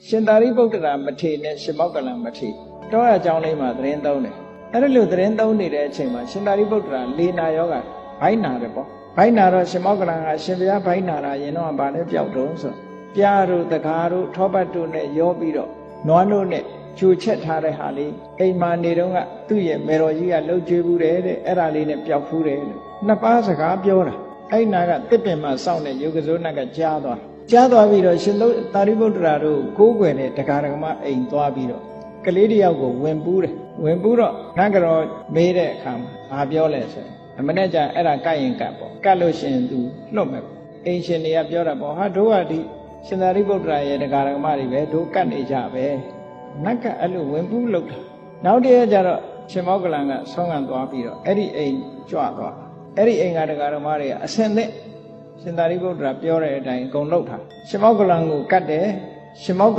ရှင်သာရိပုတ္တရာမထေရနဲ့ရှင်မောက္ကလံမထေရတောအကြောင်းလေးမှာသတင်းသုံးတယ်အဲ့ဒီလိုသတင်းသုံးနေတဲ့အချိန်မှာရှင်သာရိပုတ္တရာလေနာယောဂဘိုင်းနာတယ်ပေါ့ဘိုင်းနာတော့ရှင်မောက္ကလံကရှင်ဘုရားဘိုင်းနာတာရင်တော့ဗာလဲပြောက်တော့ဆိုပြားတို့တကားတို့ထောပတ်တို့နဲ့ရောပြီးတော့နွားတို့နဲ့ချူချက်ထားတဲ့ဟာလေးအိမ်မာနေတော့ကသူ့ရဲ့မေတော်ကြီးကလှုပ်ကြွေးဘူးတယ်တဲ့အဲ့ဒါလေးနဲ့ပျောက်ဖူးတယ်လို့နှစ်ပါးစကားပြောတာအဲ့နာကတစ်ပင်မှာစောင့်တဲ့ယုတ်ကစိုးနတ်ကကြားသွားပြီးတော့ရှင်သာရိပုတ္တရာတို့ကိုးကွယ်တဲ့တရားဓမ္မအိမ်သွားပြီးတော့ကလေးတယောက်ကိုဝင်ပူးတယ်ဝင်ပူးတော့နတ်ကတော်မေးတဲ့အခါမှာဘာပြောလဲဆိုအမနဲ့ကျအဲ့ဒါကတ်ရင်ကတ်ပေါ့ကတ်လို့ရှင်သူလွတ်မယ်ပေါ့အိမ်ရှင်တွေကပြောတာပေါ့ဟာတို့ကဒီရှင်သာရိပုတ္တရာရဲ့တရားဓမ္မတွေပဲတို့ကတ်နေကြပဲနတ်ကအဲ့လိုဝင်ပူးလုပ်တာနောက်တည်းကျတော့ရှင်မောက္ကလံကဆောင်းကန်သွားပြီးတော့အဲ့ဒီအိမ်ကြွသွားအဲ့ဒီအိမ်ကတရားဓမ္မတွေကအစင်သက်ရှင်သာရိပုတ္တရာပြောတဲ့အတိုင်းအကုန်လုပ်တာရှင်မောက္ကလံကိုကတ်တယ်ရှင်မောက္က